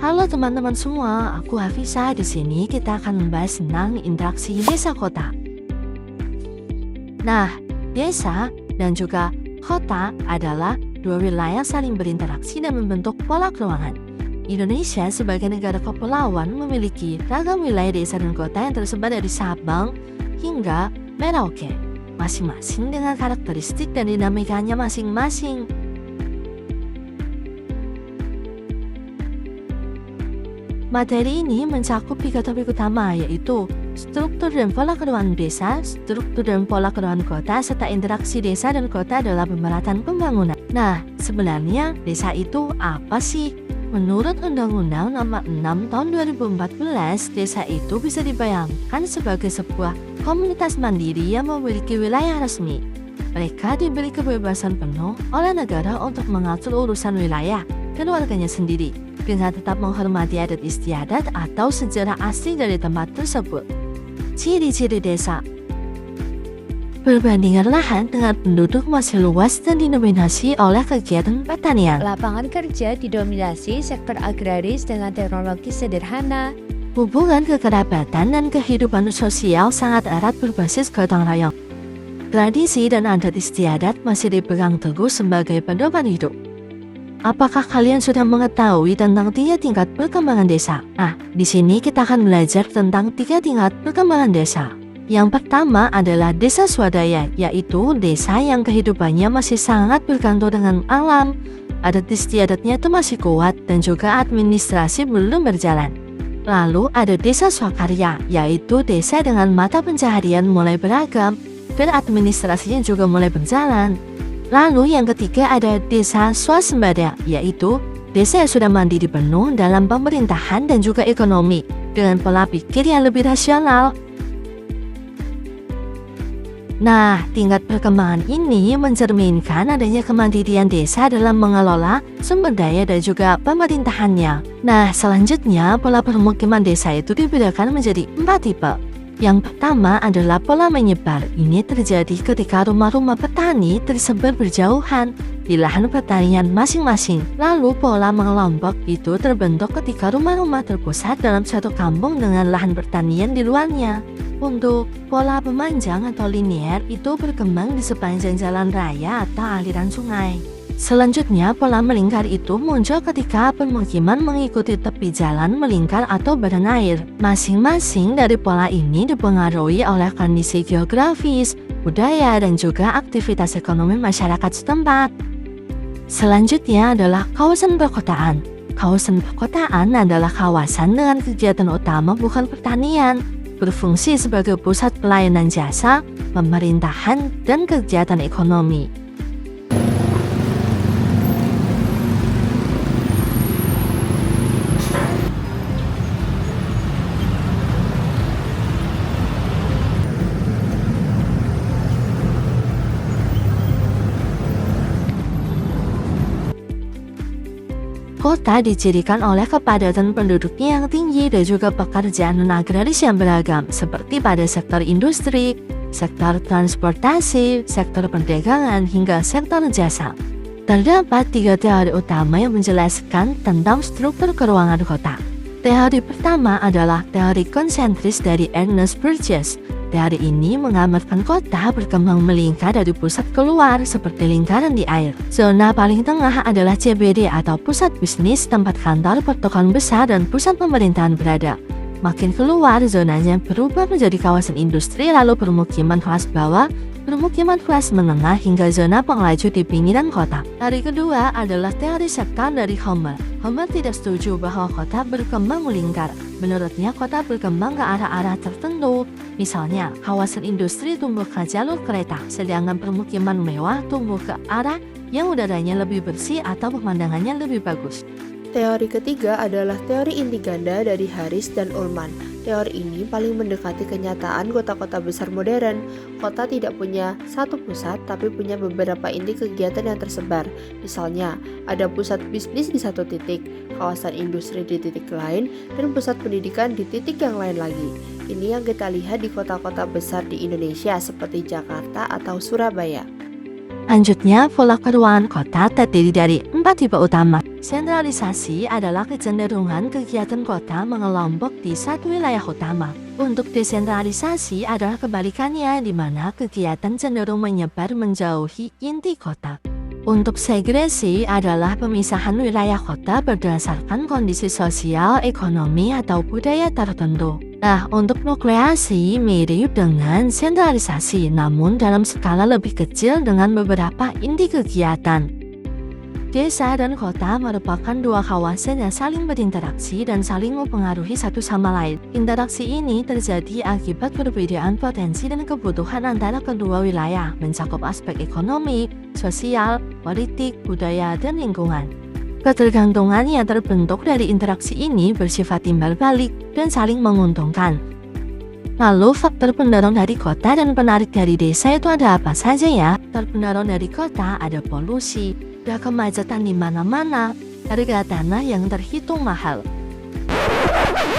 Halo teman-teman semua, aku Hafisa. Di sini kita akan membahas tentang interaksi desa kota. Nah, desa dan juga kota adalah dua wilayah saling berinteraksi dan membentuk pola keuangan. Indonesia sebagai negara kepulauan memiliki ragam wilayah desa dan kota yang tersebar dari Sabang hingga Merauke, masing-masing dengan karakteristik dan dinamikanya masing-masing. Materi ini mencakup 3 topik utama, yaitu struktur dan pola keuangan desa, struktur dan pola keuangan kota, serta interaksi desa dan kota dalam pemerataan pembangunan. Nah, sebenarnya desa itu apa sih? Menurut Undang-Undang Nomor 6 Tahun 2014, desa itu bisa dibayangkan sebagai sebuah komunitas mandiri yang memiliki wilayah resmi. Mereka diberi kebebasan penuh oleh negara untuk mengatur urusan wilayah dan warganya sendiri, dengan tetap menghormati adat istiadat atau sejarah asli dari tempat tersebut. Ciri-ciri desa: perbandingan lahan dengan penduduk masih luas dan didominasi oleh kegiatan pertanian. Lapangan kerja didominasi sektor agraris dengan teknologi sederhana. Hubungan kekerabatan dan kehidupan sosial sangat erat berbasis gotong royong. Tradisi dan adat istiadat masih dipegang teguh sebagai pedoman hidup. Apakah kalian sudah mengetahui tentang 3 tingkat perkembangan desa? Nah, di sini kita akan belajar tentang 3 tingkat perkembangan desa. Yang pertama adalah desa swadaya, yaitu desa yang kehidupannya masih sangat bergantung dengan alam, adat istiadatnya itu masih kuat dan juga administrasi belum berjalan. Lalu ada desa swakarya, yaitu desa dengan mata pencaharian mulai beragam dan administrasinya juga mulai berjalan. Lalu yang ketiga ada desa swasembada, yaitu desa yang sudah mandiri penuh dalam pemerintahan dan juga ekonomi dengan pola pikir yang lebih rasional. Nah, tingkat perkembangan ini mencerminkan adanya kemandirian desa dalam mengelola sumber daya dan juga pemerintahannya. Nah, selanjutnya pola permukiman desa itu dibedakan menjadi 4 tipe. Yang pertama adalah pola menyebar. Ini terjadi ketika rumah-rumah petani tersebar berjauhan di lahan pertanian masing-masing. Lalu pola mengelompok itu terbentuk ketika rumah-rumah terpusat dalam satu kampung dengan lahan pertanian di luarnya. Untuk pola pemanjang atau linier itu berkembang di sepanjang jalan raya atau aliran sungai. Selanjutnya, pola melingkar itu muncul ketika permukiman mengikuti tepi jalan melingkar atau badan air. Masing-masing dari pola ini dipengaruhi oleh kondisi geografis, budaya, dan juga aktivitas ekonomi masyarakat setempat. Selanjutnya adalah kawasan perkotaan. Kawasan perkotaan adalah kawasan dengan kegiatan utama bukan pertanian, berfungsi sebagai pusat pelayanan jasa, pemerintahan, dan kegiatan ekonomi. Kota dicirikan oleh kepadatan penduduknya yang tinggi dan juga pekerjaan non-agraris yang beragam, seperti pada sektor industri, sektor transportasi, sektor perdagangan, hingga sektor jasa. Terdapat 3 teori utama yang menjelaskan tentang struktur keuangan kota. Teori pertama adalah teori konsentris dari Ernest Burgess. Teori ini menggambarkan kota berkembang melingkar dari pusat keluar seperti lingkaran di air. Zona paling tengah adalah CBD atau pusat bisnis, tempat kantor, pertokohan besar, dan pusat pemerintahan berada. Makin keluar, zonanya berubah menjadi kawasan industri, lalu permukiman kelas bawah, permukiman kelas menengah, hingga zona penglaju di pinggiran kota. Teori kedua adalah teori sektor dari Homer. Homer tidak setuju bahwa kota berkembang melingkar. Menurutnya, kota berkembang ke arah-arah tertentu. Misalnya, kawasan industri tumbuh ke jalur kereta, sedangkan permukiman mewah tumbuh ke arah yang udaranya lebih bersih atau pemandangannya lebih bagus. Teori ketiga adalah teori inti ganda dari Harris dan Ullman. Teori ini paling mendekati kenyataan kota-kota besar modern. Kota tidak punya satu pusat, tapi punya beberapa inti kegiatan yang tersebar. Misalnya, ada pusat bisnis di satu titik, kawasan industri di titik lain, dan pusat pendidikan di titik yang lain lagi. Ini yang kita lihat di kota-kota besar di Indonesia seperti Jakarta atau Surabaya. Lanjutnya, pola keuangan kota terdiri dari 4 tipe utama. Sentralisasi adalah kecenderungan kegiatan kota mengelompok di satu wilayah utama. Untuk desentralisasi adalah kebalikannya, di mana kegiatan cenderung menyebar menjauhi inti kota. Untuk segresi adalah pemisahan wilayah kota berdasarkan kondisi sosial, ekonomi, atau budaya tertentu. Nah, untuk nukleasi mirip dengan sentralisasi, namun dalam skala lebih kecil dengan beberapa inti kegiatan. Desa dan kota merupakan dua kawasan yang saling berinteraksi dan saling mempengaruhi satu sama lain. Interaksi ini terjadi akibat perbedaan potensi dan kebutuhan antara kedua wilayah, mencakup aspek ekonomi, sosial, politik, budaya, dan lingkungan. Ketergantungan yang terbentuk dari interaksi ini bersifat timbal balik dan saling menguntungkan. Lalu faktor pendorong dari kota dan penarik dari desa itu ada apa saja ya? Faktor pendorong dari kota ada polusi, ada kemacetan di mana-mana, harga tanah yang terhitung mahal.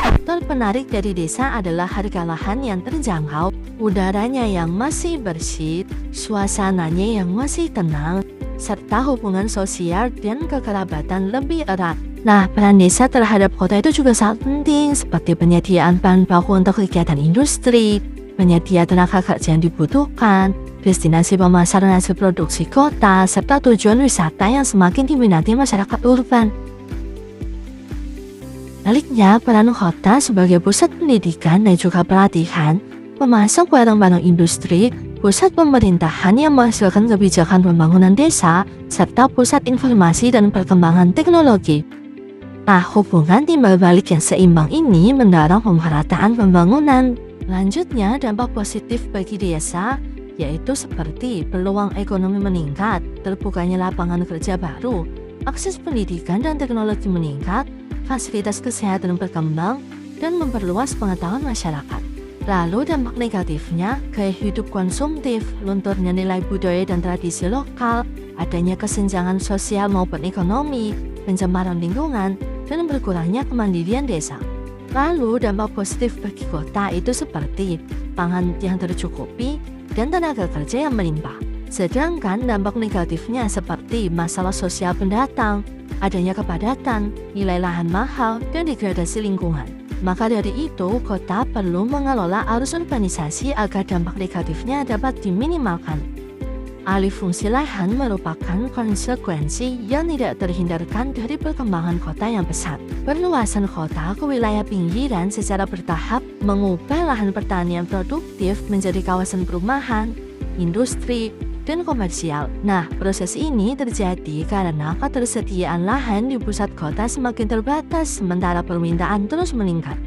Faktor penarik dari desa adalah harga lahan yang terjangkau, udaranya yang masih bersih, suasananya yang masih tenang, serta hubungan sosial dan kekerabatan lebih erat. Nah, peran desa terhadap kota itu juga sangat penting, seperti penyediaan bahan baku untuk kegiatan industri, penyedia tenaga kerja yang dibutuhkan, destinasi pemasaran hasil produksi kota, serta tujuan wisata yang semakin diminati masyarakat urban. Sebaliknya, peran kota sebagai pusat pendidikan dan juga pelatihan, pemasok barang-barang industri, pusat pemerintahan yang menghasilkan kebijakan pembangunan desa, serta pusat informasi dan perkembangan teknologi. Nah, hubungan timbal balik yang seimbang ini mendorong pemerataan pembangunan. Lanjutnya, dampak positif bagi desa yaitu seperti peluang ekonomi meningkat, terbukanya lapangan kerja baru, akses pendidikan dan teknologi meningkat, fasilitas kesehatan berkembang, dan memperluas pengetahuan masyarakat. Lalu dampak negatifnya, gaya hidup konsumtif, lunturnya nilai budaya dan tradisi lokal, adanya kesenjangan sosial maupun ekonomi, pencemaran lingkungan, dan berkurangnya kemandirian desa. Lalu dampak positif bagi kota itu seperti pangan yang tercukupi dan tenaga kerja yang melimpah. Sedangkan dampak negatifnya seperti masalah sosial pendatang, adanya kepadatan, nilai lahan mahal, dan degradasi lingkungan. Maka dari itu, kota perlu mengelola arus urbanisasi agar dampak negatifnya dapat diminimalkan. Alih fungsi lahan merupakan konsekuensi yang tidak terhindarkan dari perkembangan kota yang pesat. Perluasan kota ke wilayah pinggiran secara bertahap mengubah lahan pertanian produktif menjadi kawasan perumahan, industri, dan komersial. Nah, proses ini terjadi karena ketersediaan lahan di pusat kota semakin terbatas sementara permintaan terus meningkat.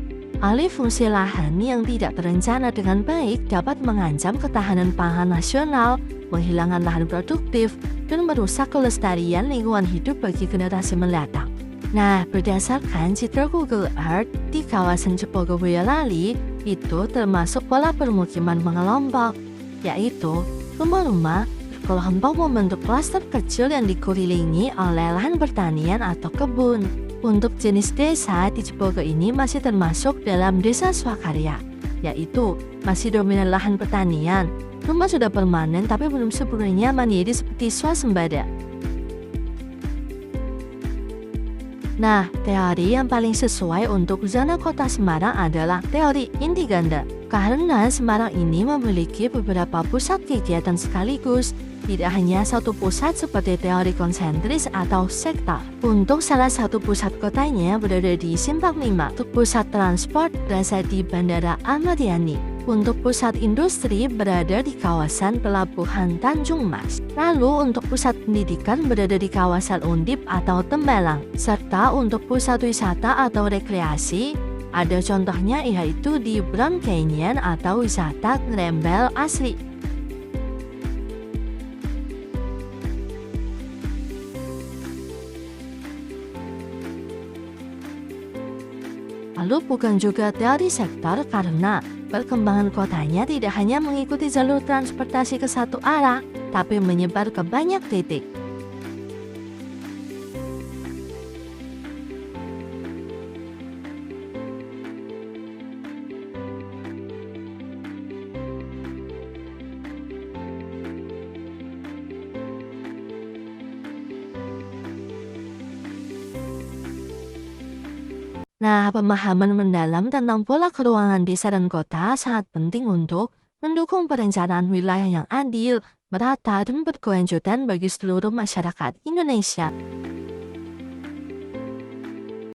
Alih fungsi lahan yang tidak terencana dengan baik dapat mengancam ketahanan pangan nasional, menghilangkan lahan produktif, dan merusak kelestarian lingkungan hidup bagi generasi mendatang. Nah, berdasarkan citra Google Earth di kawasan Cepogo Boyolali, itu termasuk pola permukiman mengelompok, yaitu rumah-rumah berkelompok membentuk klaster kecil yang dikelilingi oleh lahan pertanian atau kebun. Untuk jenis desa di Cepogo ini masih termasuk dalam desa swakarya, yaitu masih dominan lahan pertanian. Rumah sudah permanen tapi belum sepenuhnya mandiri seperti swasembada. Nah, teori yang paling sesuai untuk zona kota Semarang adalah teori inti ganda. Karena Semarang ini memiliki beberapa pusat kegiatan sekaligus, tidak hanya satu pusat seperti teori konsentris atau sektor. Untuk salah satu pusat kotanya berada di Simpang 5, untuk pusat transport berada di Bandara Ahmad Yani. Untuk pusat industri berada di kawasan Pelabuhan Tanjung Mas. Lalu untuk pusat pendidikan berada di kawasan Undip atau Tembalang. Serta untuk pusat wisata atau rekreasi, ada contohnya yaitu di Brown Canyon atau wisata Grembel asli. Lalu bukan juga teori sektor karena perkembangan kotanya tidak hanya mengikuti jalur transportasi ke satu arah, tapi menyebar ke banyak titik. Nah, pemahaman mendalam tentang pola keuangan desa dan kota sangat penting untuk mendukung perencanaan wilayah yang adil, merata, dan berkelanjutan bagi seluruh masyarakat Indonesia.